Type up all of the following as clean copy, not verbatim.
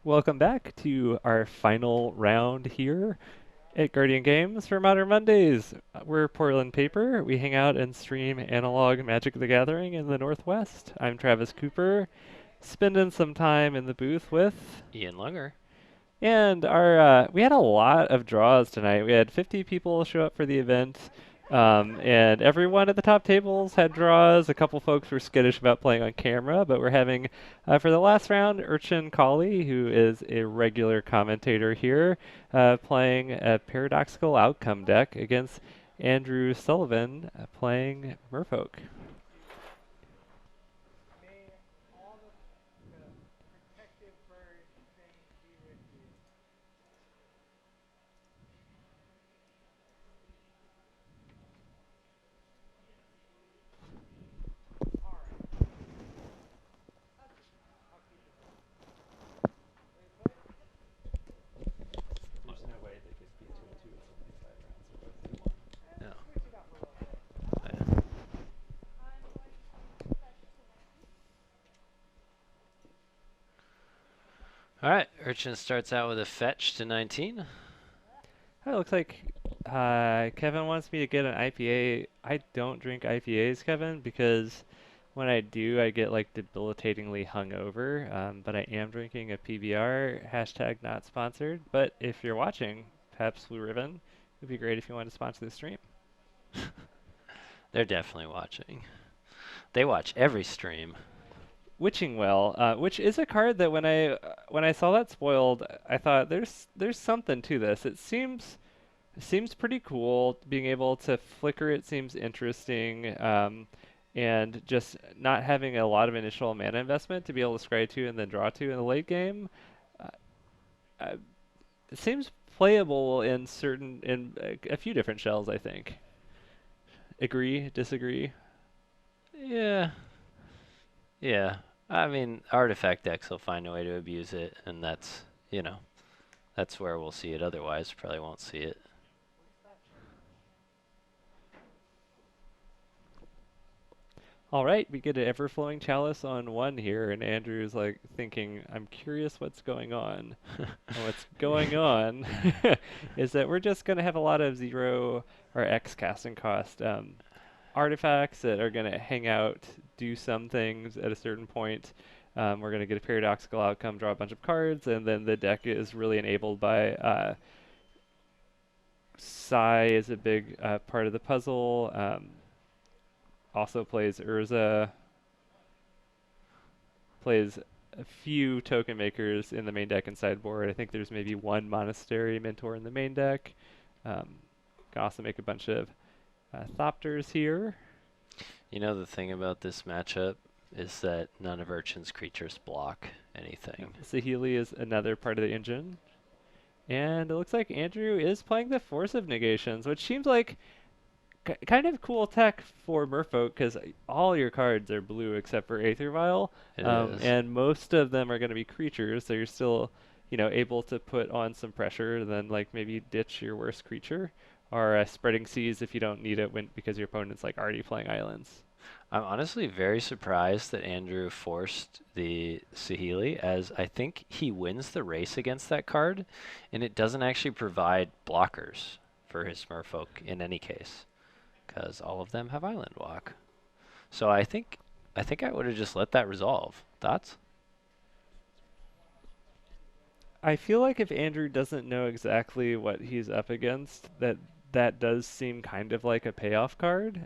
Welcome back to our final round here at Guardian Games for Modern Mondays. We're Portland Paper. We hang out and stream analog Magic the Gathering in the Northwest. I'm Travis Cooper, spending some time in the booth with. Ian Lunger. And we had a lot of draws tonight. We had 50 people show up for the event, and everyone at the top tables had draws. A couple folks were skittish about playing on camera, but we're having, for the last round, Urchin Colley, who is a regular commentator here, playing a Paradoxical Outcome deck against Andrew Sullivan playing Merfolk. There's no way they could be 2-2 with only 5 rounds. They're both 2-1. No. Yeah. All right, Urchin starts out with a fetch to 19. It looks like Kevin wants me to get an IPA. I don't drink IPAs, Kevin, because when I do, I get like debilitatingly hungover. But I am drinking a PBR, hashtag not sponsored. But if you're watching Pabst Blue Ribbon, it'd be great if you want to sponsor the stream. They're definitely watching. They watch every stream. Witching Well, which is a card that when I saw that spoiled, I thought there's something to this. It seems pretty cool. Being able to flicker it seems interesting. And just not having a lot of initial mana investment to be able to scry 2 and then draw 2 in the late game. Uh, it seems playable in a few different shells, I think. Agree, disagree? Yeah. Yeah. I mean, artifact decks will find a way to abuse it, and that's where we'll see it. Otherwise, probably won't see it. All right, we get an ever-flowing chalice on 1 here, and Andrew's like thinking, I'm curious what's going on. And what's going on is that we're just going to have a lot of 0 or X casting cost artifacts that are going to hang out, do some things at a certain point. We're going to get a paradoxical outcome, draw a bunch of cards, and then the deck is really enabled by Psi is a big part of the puzzle. Also plays Urza, plays a few token makers in the main deck and sideboard. I think there's maybe one Monastery Mentor in the main deck. Can also make a bunch of Thopters here. You know, the thing about this matchup is that none of Urchin's creatures block anything. Saheeli is another part of the engine. And it looks like Andrew is playing the Force of Negations, which seems like kind of cool tech for Merfolk because all your cards are blue except for Aether Vial, It is. and most of them are going to be creatures, so you're still, able to put on some pressure, then like maybe ditch your worst creature, or Spreading Seas if you don't need it because your opponent's like already playing islands. I'm honestly very surprised that Andrew forced the Saheeli, as I think he wins the race against that card, and it doesn't actually provide blockers for his Merfolk in any case, because all of them have Island Walk. So I think I would have just let that resolve. Thoughts? I feel like if Andrew doesn't know exactly what he's up against, that does seem kind of like a payoff card.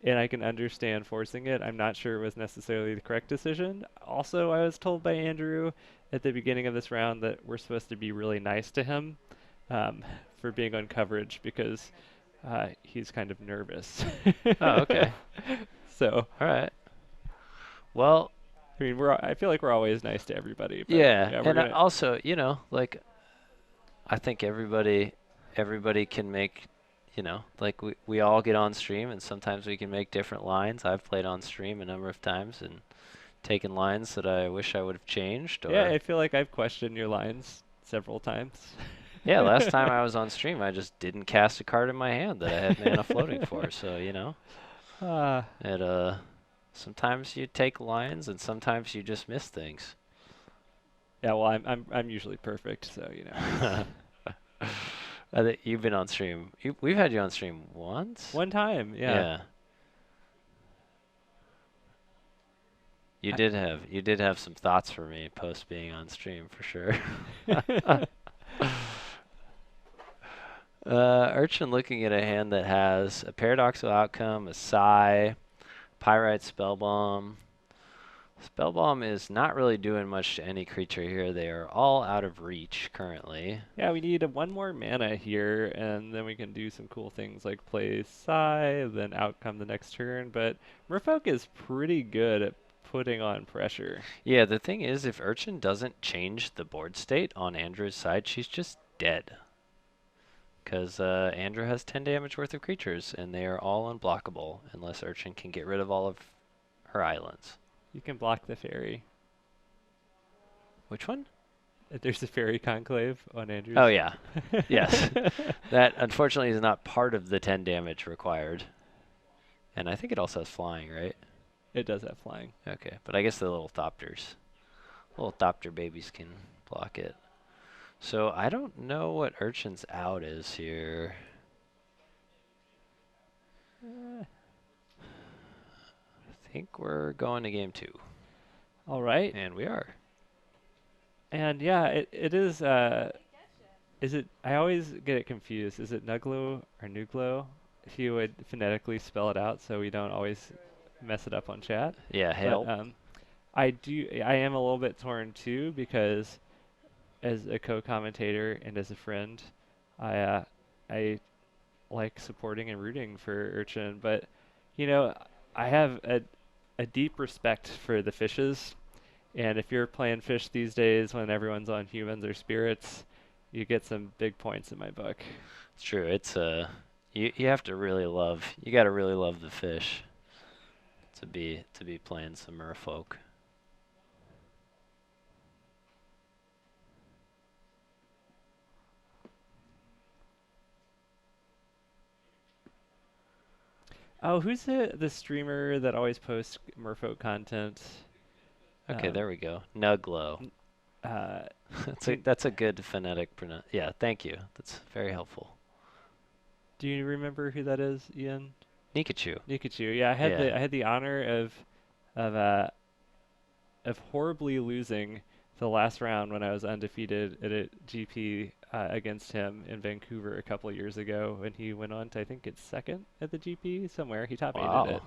And I can understand forcing it. I'm not sure it was necessarily the correct decision. Also, I was told by Andrew at the beginning of this round that we're supposed to be really nice to him um, for being on coverage because he's kind of nervous. Oh, okay. So, All right. Well, I mean, I feel like we're always nice to everybody, but yeah, yeah, we're and gonna. also, like I think everybody can make, like we all get on stream and sometimes we can make different lines. I've played on stream a number of times and taken lines that I wish I would have changed Yeah, or I feel like I've questioned your lines several times. yeah, last time I was on stream I just didn't cast a card in my hand that I had mana floating for. So, uh, it sometimes you take lines and sometimes you just miss things. Yeah, well, I'm usually perfect, so it's I think you've been on stream. We've had you on stream once. one time. Yeah. Yeah, I, you did have some thoughts for me post being on stream for sure. Urchin looking at a hand that has a paradoxical outcome, a sigh, pyrite spellbomb. Spellbomb is not really doing much to any creature here. They are all out of reach currently. yeah, we need one more mana here, and then we can do some cool things like play Psy, then outcome the next turn. But Merfolk is pretty good at putting on pressure. Yeah, the thing is, if Urchin doesn't change the board state on Andrew's side, she's just dead. Because Andrew has 10 damage worth of creatures, and they are all unblockable unless Urchin can get rid of all of her islands. You can block the fairy. Which one? There's a fairy conclave on Andrew's. Oh, yeah. Yes. That, unfortunately, is not part of the 10 damage required. And I think it also has flying, right? It does have flying. Okay, but I guess the little thopter babies can block it. So I don't know what Urchin's out is here. Uh, I think we're going to game 2. all right. And we are. And yeah, it is. Is it? I always get it confused. Is it Nuglo or Nuglo? If you would phonetically spell it out, so we don't always mess it up on chat. Yeah, But hail. I do. I am a little bit torn too because as a co-commentator and as a friend, I I like supporting and rooting for Urchin, but you know, I have a deep respect for the fishes, and if you're playing fish these days when everyone's on humans or spirits, you get some big points in my book. It's true. It's you have to really love. You got to really love the fish to be playing some merfolk. Oh, who's the streamer that always posts Merfolk content? Okay, Um, there we go. Nuglo. n- uh, can That's a good phonetic pronoun. Yeah, thank you. That's very helpful. do you remember who that is, Ian? Nikachu. Nikachu. Yeah, Yeah. I had the honor of uh of horribly losing the last round when I was undefeated at a GP against him in Vancouver a couple of years ago when he went on to I think get second at the GP somewhere. He top eighted Wow. it.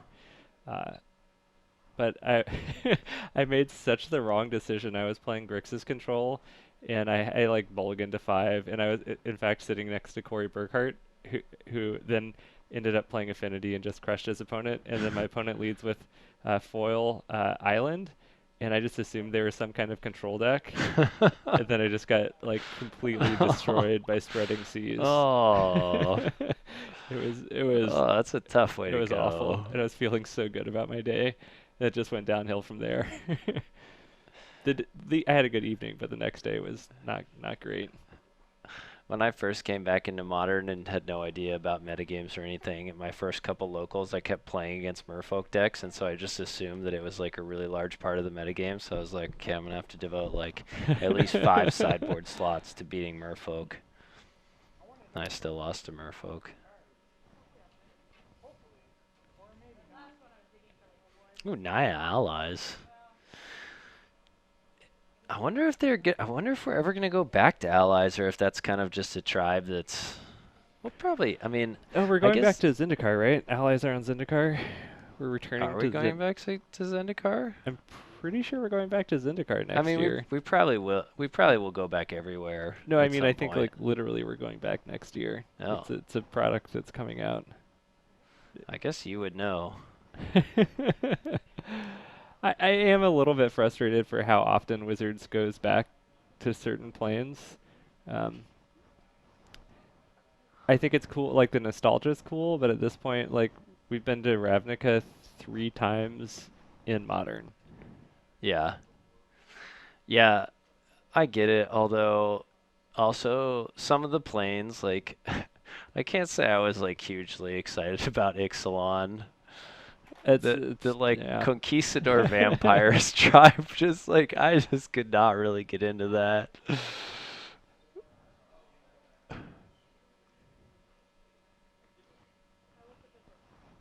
Uh, but I I made such the wrong decision. I was playing Grixis control, and I like mulliganed to 5, and I was in fact sitting next to Corey Burkhart, who then ended up playing Affinity and just crushed his opponent. And then my opponent leads with Foil Island, and I just assumed they were some kind of control deck, and then I just got like completely destroyed by Spreading Seas. Oh. It was Oh, that's a tough way it to was awful, go. and I was feeling so good about my day. It just went downhill from there. I had a good evening, but the next day was not great. When I first came back into Modern and had no idea about metagames or anything, in my first couple locals, I kept playing against Merfolk decks, and so I just assumed that it was like a really large part of the metagame. So I was like, okay, I'm gonna have to devote like at least 5 sideboard slots to beating Merfolk. And I still lost to Merfolk. Ooh, Naya allies. I wonder if we're ever gonna go back to allies, or if that's kind of just a tribe that's. Well, probably. I mean, Oh, we're I going back guess. to Zendikar, right? Allies are on Zendikar. We're returning Are we to going back to Zendikar? I'm pretty sure we're going back to Zendikar I next mean, year. we probably will. We probably will go back everywhere No, I at mean I some think point. like literally we're going back next year. Oh, It's a product that's coming out. I guess you would know. I am a little bit frustrated for how often Wizards goes back to certain planes. Um, I think it's cool, like the nostalgia's cool, but at this point, like we've been to Ravnica 3 times in Modern. Yeah, yeah, I get it. Although, also some of the planes, like, I can't say I was like hugely excited about Ixalan. The it's like yeah. conquistador vampires tribe, just like I just could not really get into that.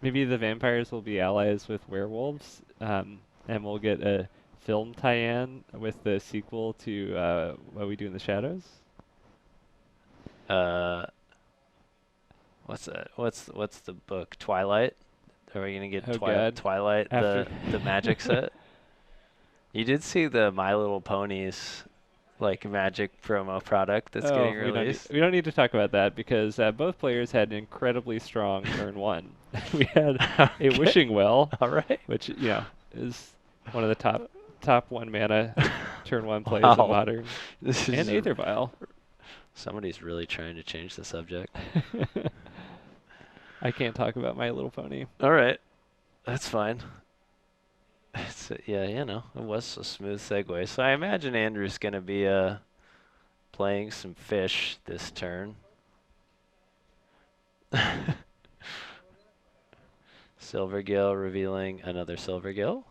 Maybe the vampires will be allies with werewolves, and we'll get a film tie-in with the sequel to What We Do in the Shadows. Uh, what's that? What's the book? Twilight? Are we gonna get Oh God! Twilight After the magic set? You did see the My Little Ponies like magic promo product that's oh, getting released? we don't need to talk about that because both players had an incredibly strong turn one. We had a Okay. wishing well, All right. which is one of the top one mana turn one plays in Wow. modern, This and is Aether Vial. somebody's really trying to change the subject. I can't talk about My Little Pony. All right. That's fine. Yeah, it was a smooth segue. So I imagine Andrew's going to be playing some fish this turn. Silvergill revealing another Silvergill.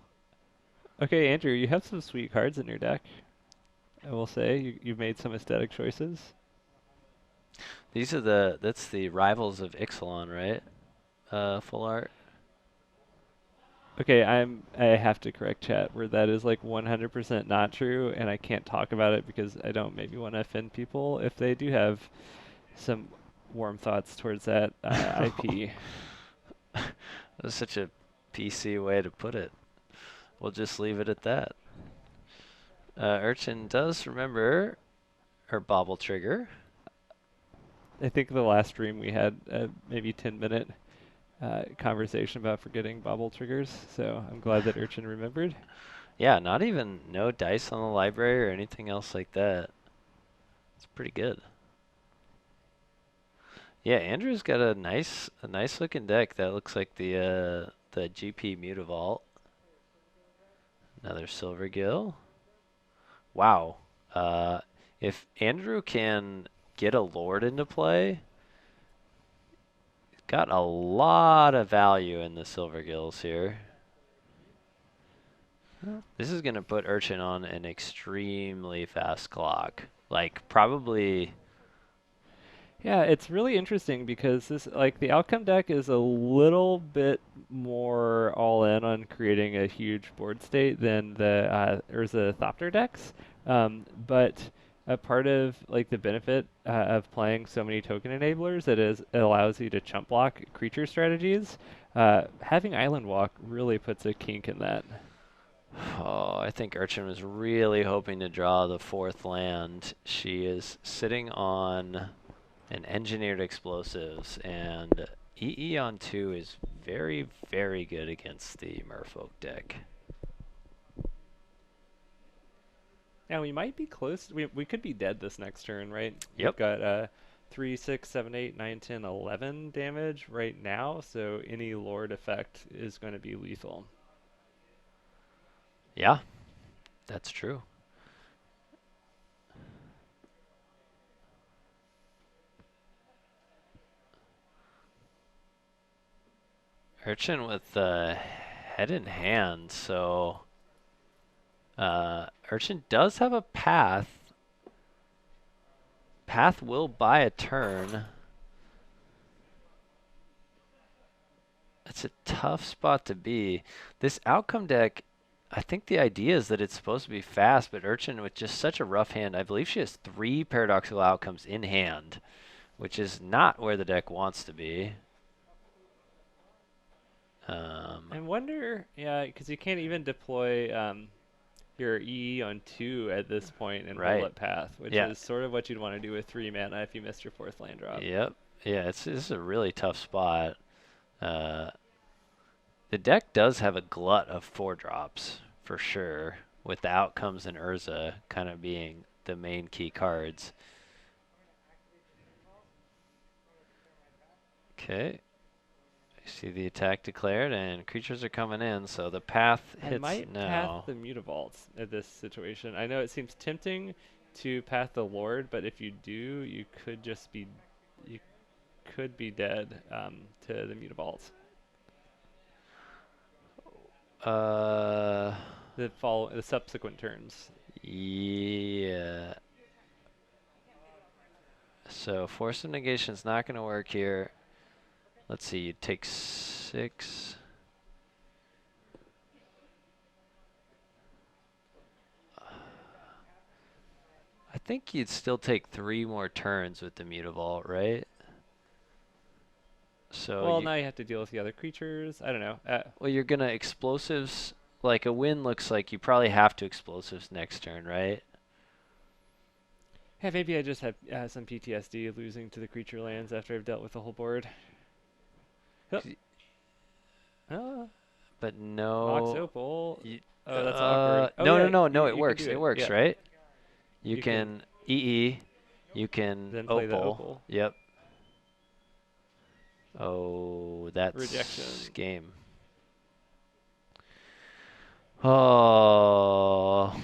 Okay, Andrew, you have some sweet cards in your deck. I will say you've made some aesthetic choices. That's the rivals of Ixalan, right? Full art. Okay, I have to correct chat where that is like 100% not true, and I can't talk about it because I don't maybe want to offend people if they do have some warm thoughts towards that IP. That's such a PC way to put it. We'll just leave it at that. Urchin does remember her bobble trigger. I think the last stream we had a maybe 10-minute conversation about forgetting bobble triggers, so I'm glad that Urchin remembered. Yeah, not even no dice on the library or anything else like that. It's pretty good. Yeah, Andrew's got a nice looking deck. That looks like the GP Mutavault. Another Silvergill. Wow. Uh, if Andrew can get a Lord into play, got a lot of value in the Silvergills here. This is gonna put Urchin on an extremely fast clock. Like probably. Yeah, it's really interesting because this like the outcome deck is a little bit more all in on creating a huge board state than the Urza Thopter decks. But a part of like the benefit of playing so many token enablers that is it allows you to chump block creature strategies. Having Island Walk really puts a kink in that. Oh, I think Urchin was really hoping to draw the fourth land. She is sitting on an engineered explosives, and EE on 2 is very, very good against the Merfolk deck. Now we might be close. We could be dead this next turn, right? We've Yep. got 3, 6, 7, 8, 9, 10, 11 damage right now, so any Lord effect is going to be lethal. Yeah, that's true. Urchin with head in hand, so Urchin does have a path. Path will buy a turn. It's a tough spot to be. This outcome deck, I think the idea is that it's supposed to be fast, but Urchin with just such a rough hand, I believe she has 3 paradoxical outcomes in hand, which is not where the deck wants to be. I wonder, yeah, because you can't even deploy your EE on 2 at this point and roll Right. it path, which Yeah. is sort of what you'd want to do with 3 mana if you missed your 4th land drop. Yep. Yeah, this is a really tough spot. Uh, the deck does have a glut of 4 drops, for sure, with the outcomes and Urza kind of being the main key cards. Okay. I see the attack declared, and creatures are coming in, so the path I hits might path now. the Mutavaults at this situation. I know it seems tempting to path the Lord, but if you do, you could be dead to the Mutavaults. Uh, the subsequent turns. yeah. So force of negation's not going to work here. Let's see, you take 6. I think you'd still take 3 more turns with the Mutavault, right? So Well, you, now you have to deal with the other creatures. I don't know. well, you're gonna explosives. Like a win looks like you probably have to explosives next turn, right? Hey, maybe I just have some PTSD losing to the creature lands after I've dealt with the whole board. Yep. Oh, But Mox no. Opal. You, Oh, that's awkward. Oh no, no, yeah, no, you no. It you can works. do It it. works, Yeah. right? You You can can EE. You can then play the Opal. Opal. Yep. Oh, that's Rejection. game. Oh.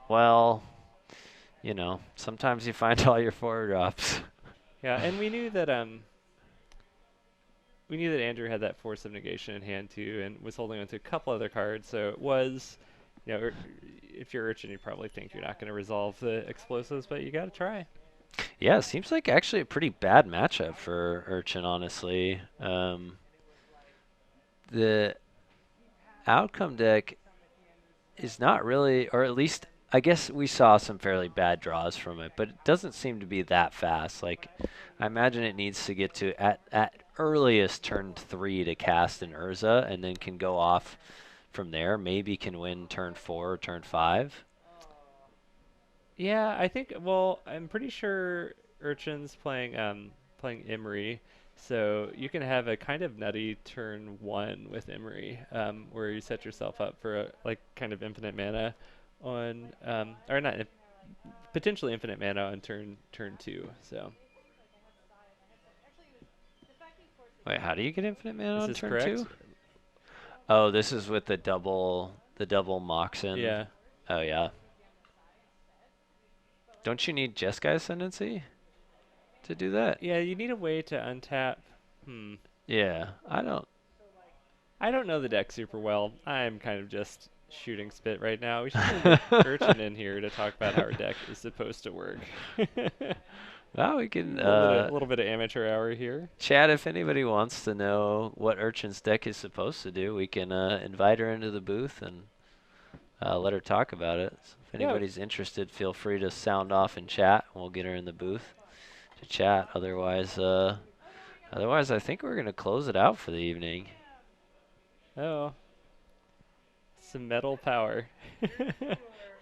Well, sometimes you find all your 4 drops. Yeah, and we knew that Andrew had that Force of Negation in hand too, and was holding on to a couple other cards. So it was, if you're Urchin, you probably think you're not going to resolve the explosives, but you got to try. Yeah, it seems like actually a pretty bad matchup for Urchin, honestly. The outcome deck is not really, or at least I guess we saw some fairly bad draws from it, but it doesn't seem to be that fast. Like, I imagine it needs to get to at earliest turn 3 to cast an Urza, and then can go off from there. Maybe can win turn 4 or turn 5. Yeah, I think. Well, I'm pretty sure Urchin's playing Imri, so you can have a kind of nutty turn 1 with Imri, where you set yourself up for a like kind of infinite mana on or not potentially infinite mana on turn 2. So Wait, how do you get infinite mana this on is turn correct. 2? Oh, this is with the double Moxen. Yeah. Oh yeah. Don't you need Jeskai Ascendancy to do that? Yeah, you need a way to untap. Hmm. Yeah, I don't. I don't know the deck super well. I'm kind of just shooting spit right now. We should really get Urchin in here to talk about how our deck is supposed to work. Well, we A can little bit of amateur hour here. chat if anybody wants to know what Urchin's deck is supposed to do. We can invite her into the booth and let her talk about it. So if Yeah. anybody's interested, feel free to sound off in chat. We'll get her in the booth to chat. Otherwise, I think we're gonna close it out for the evening. Oh, some metal power.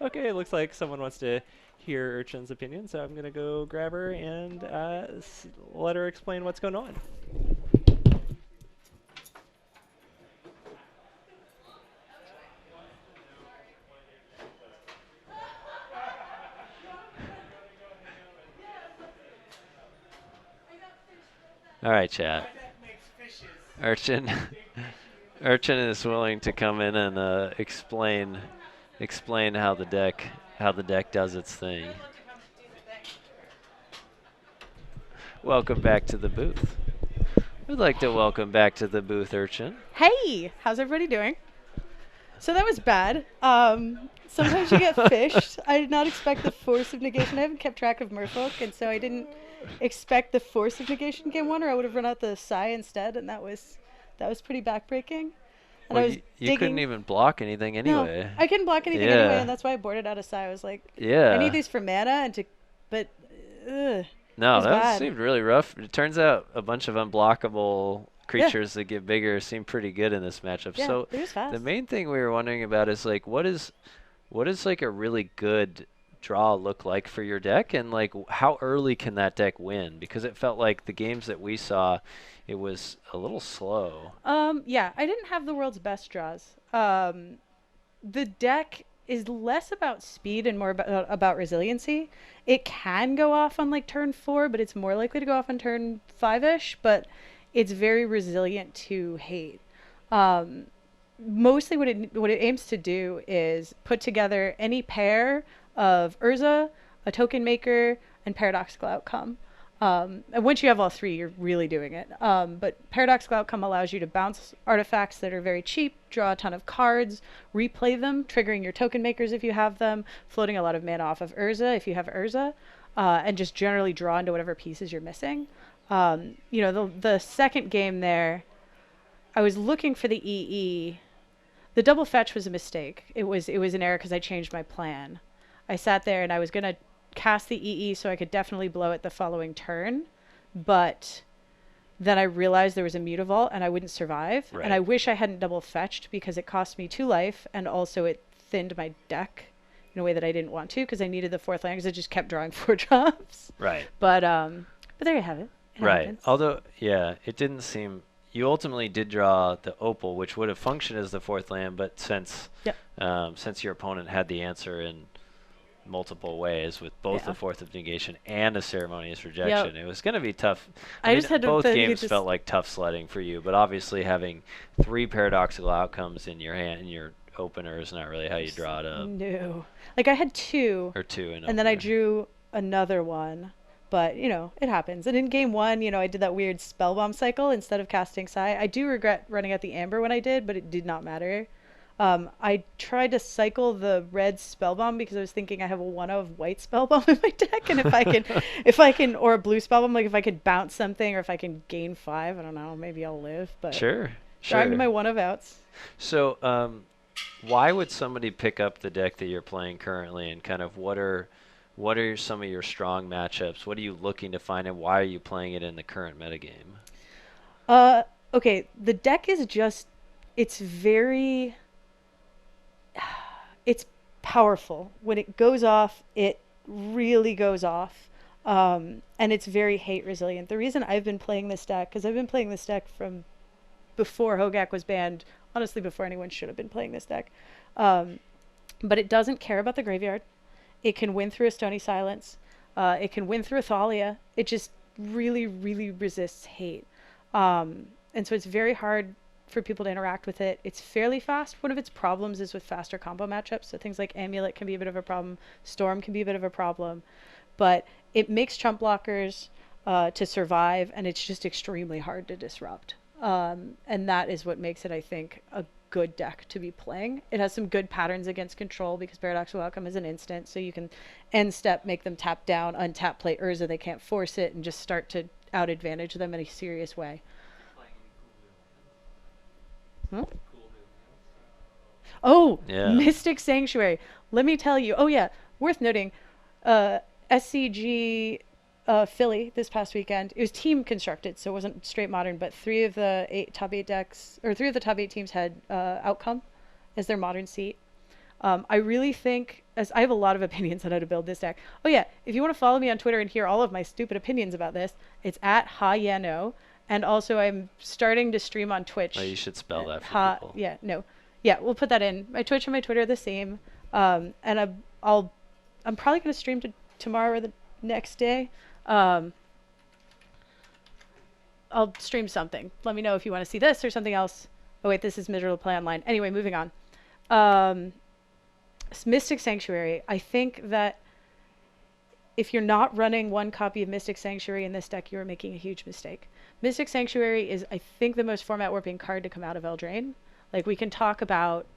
Okay, it looks like someone wants to hear Urchin's opinion, so I'm gonna go grab her and let her explain what's going on. All right, chat. Urchin, Urchin is willing to come in and explain how the deck does its thing. Welcome back to the booth. We'd like to welcome back to the booth, Urchin. Hey, how's everybody doing? So that was bad. Sometimes you get fished. I did not expect the Force of Negation. I haven't kept track of Merfolk, and so I didn't expect the Force of Negation game one, or I would have run out the Psy instead, and that was pretty backbreaking. And Well, I was you couldn't digging. even block anything No, anyway. I couldn't block anything anyway, and that's why I boarded out of Psy. I was like, I need Yeah. these for mana and to, but, ugh, it No, was that bad. seemed really rough. It turns out a bunch of unblockable creatures that get bigger seem pretty good in this matchup. Yeah, So they're just fast. the main thing we were wondering about is like what is like a really good draw look like for your deck, and like how early can that deck win? Because it felt like the games that we saw, it was a little slow. Yeah, I didn't have the world's best draws. The deck is less about speed and more about resiliency. It can go off on like turn 4, but it's more likely to go off on turn 5-ish, but it's very resilient to hate. Um, Mostly what it aims to do is put together any pair of Urza, a token maker, and paradoxical outcome. And once you have all three, you're really doing it. But Paradoxical Outcome allows you to bounce artifacts that are very cheap, draw a ton of cards, replay them, triggering your token makers if you have them, floating a lot of mana off of Urza if you have Urza, and just generally draw into whatever pieces you're missing. The second game there, I was looking for the EE. The double fetch was a mistake. It was an error because I changed my plan. I sat there and I was gonna cast the EE so I could definitely blow it the following turn, but then I realized there was a Mutavault and I wouldn't survive. Right. And I wish I hadn't double fetched because it cost me 2 life and also it thinned my deck in a way that I didn't want to because I needed the 4th land because I just kept drawing 4 drops. Right. But there you have it. It Right. happens. Although, yeah, it didn't seem. You ultimately did draw the Opal, which would have functioned as the 4th land, but since your opponent had the answer in multiple ways with both the 4th of negation and a ceremonious rejection, it was going to be tough. I mean, just had to both games felt like tough sledding for you, but obviously having 3 paradoxical outcomes in your hand in your opener is not really how you draw it up. No. Like I had 2. Or 2 in and then I drew another one. But, it happens. And in game 1, I did that weird spellbomb cycle instead of casting Sai. I do regret running out the Amber when I did, but it did not matter. I tried to cycle the red spellbomb because I was thinking I have a 1 of white spellbomb in my deck, and if I can, or a blue spellbomb, like if I could bounce something or if I can gain 5, I don't know, maybe I'll live. But sure. Drawing to my 1 of outs. So, why would somebody pick up the deck that you're playing currently, and kind of what are some of your strong matchups? What are you looking to find, and why are you playing it in the current metagame? Okay, the deck is just, it's powerful. When it goes off, it really goes off. And it's very hate resilient. The reason I've been playing this deck, because I've been playing this deck from before Hogak was banned, honestly before anyone should have been playing this deck. But it doesn't care about the graveyard. It can win through a Stony Silence. It can win through a Thalia. It just really, really resists hate. And so it's very hard for people to interact with it. It's fairly fast. One of its problems is with faster combo matchups. So things like Amulet can be a bit of a problem. Storm can be a bit of a problem. But it makes chump blockers to survive, and it's just extremely hard to disrupt. And that is what makes it, I think, a good deck to be playing. It has some good patterns against control because Paradoxical Outcome is an instant, so you can end step, make them tap down, untap, play Urza, they can't force it, and just start to out advantage them in a serious way. Oh, yeah. Mystic Sanctuary. Let me tell you. Oh yeah, worth noting, SCG Philly this past weekend. It was team constructed, so it wasn't straight modern, but 3 of the top 8 decks, or 3 of the top 8 teams had Outcome as their modern seat. I really think, as I have a lot of opinions on how to build this deck. Oh yeah, if you want to follow me on Twitter and hear all of my stupid opinions about this, it's at Hayano. And also I'm starting to stream on Twitch. Oh, you should spell that for people. Yeah, no. Yeah, we'll put that in. My Twitch and my Twitter are the same. And I'm probably going to stream tomorrow or the next day. I'll stream something. Let me know if you want to see this or something else. Oh wait, this is Miserable Play Online. Anyway, moving on. Mystic Sanctuary. I think that if you're not running 1 copy of Mystic Sanctuary in this deck, you are making a huge mistake. Mystic Sanctuary is, I think, the most format warping card to come out of Eldraine. Like, we can talk about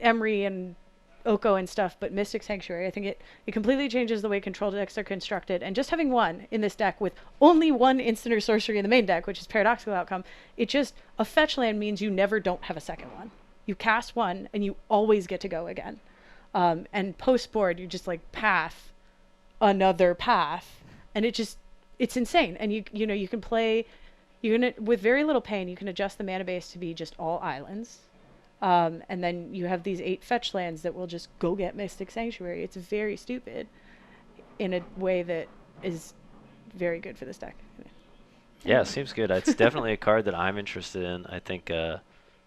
Emery and Oko and stuff, but Mystic Sanctuary, I think it completely changes the way control decks are constructed. And just having 1 in this deck with only 1 instant or sorcery in the main deck, which is Paradoxical Outcome, a fetch land means you never don't have a second one. You cast 1 and you always get to go again. And post board, you just like path another path, and it's insane. And you can play, with very little pain, you can adjust the mana base to be just all islands. And then you have these 8 fetch lands that will just go get Mystic Sanctuary. It's very stupid in a way that is very good for this deck. Yeah, it seems good. It's definitely a card that I'm interested in. I think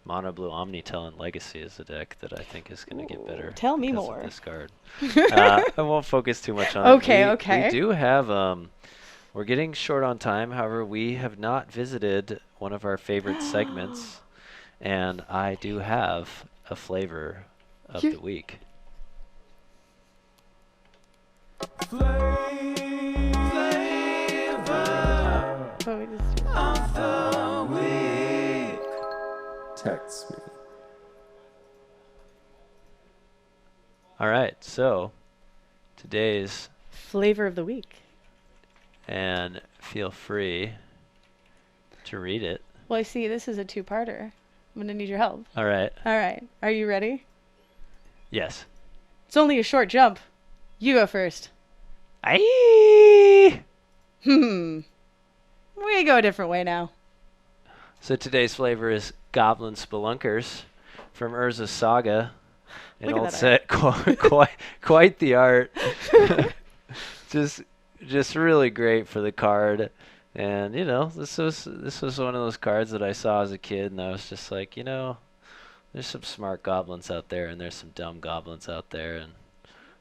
Mono Blue Omnitellant Legacy is a deck that I think is going to get better. Tell me more. Of this card. I won't focus too much on it. Okay. We do have, we're getting short on time. However, we have not visited one of our favorite segments. And I do have a flavor of the week. Oh, we just do Text me. All right, so today's, flavor of the week. and feel free to read it. Well, I see this is a two-parter. I'm going to need your help. All right. All right. Are you ready? Yes. It's only a short jump. You go first. Aye. We go a different way now. So today's flavor is Goblin Spelunkers from Urza's Saga. An Look at old that set, quite the art. just really great for the card. And this was one of those cards that I saw as a kid, and I was just like, there's some smart goblins out there, and there's some dumb goblins out there, and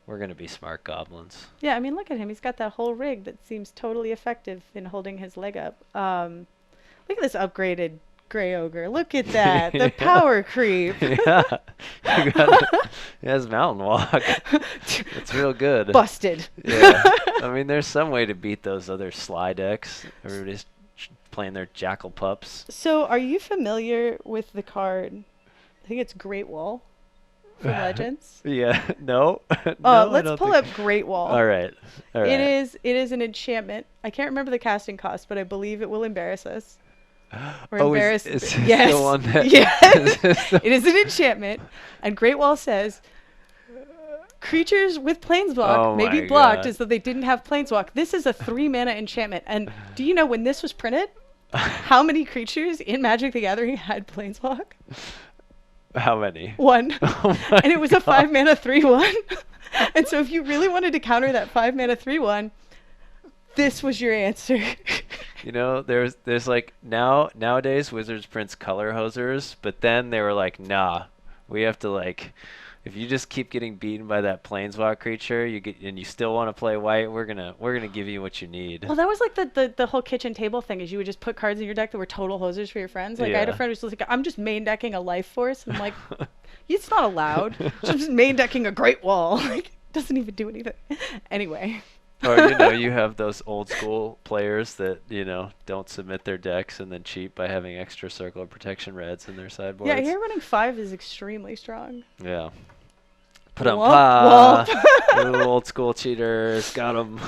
we're gonna be smart goblins. Yeah, I mean, look at him. He's got that whole rig that seems totally effective in holding his leg up. Look at this upgraded Grey Ogre. Look at that. The power creep. Yeah, he has Mountain Walk. It's real good. Busted. Yeah, I mean, there's some way to beat those other Sly decks. Everybody's playing their Jackal Pups. So, are you familiar with the card? I think it's Great Wall from Legends. Yeah, no. No, Let's pull up Great Wall. All right. It is an enchantment. I can't remember the casting cost, but I believe it will embarrass us. Or embarrass. Is this yes. the one that? Yes. It is an enchantment, and Great Wall says creatures with planeswalk may be my blocked God. as though they didn't have planeswalk. This is a 3-mana enchantment, and do you know when this was printed? How many creatures in Magic the Gathering had planeswalk? How many? 1. Oh my And it was a God. 5-mana 3/1. And so if you really wanted to counter that 5-mana 3/1, this was your answer. There's like nowadays Wizards prints color hosers, but then they were like, nah, we have to if you just keep getting beaten by that planeswalk creature, and you still want to play white, we're gonna give you what you need. Well, that was like the whole kitchen table thing, is you would just put cards in your deck that were total hosers for your friends. Like I had a Yeah. friend who was like, I'm just main decking a Life Force, and I'm like, it's not allowed. Just main decking a Great Wall. Like, doesn't even do anything. Anyway. Or you have those old school players that don't submit their decks and then cheat by having extra Circle of Protection reds in their sideboards. Yeah, here running 5 is extremely strong. Yeah. Put 'em Womp, pa. Ooh, old school cheaters. Got 'em.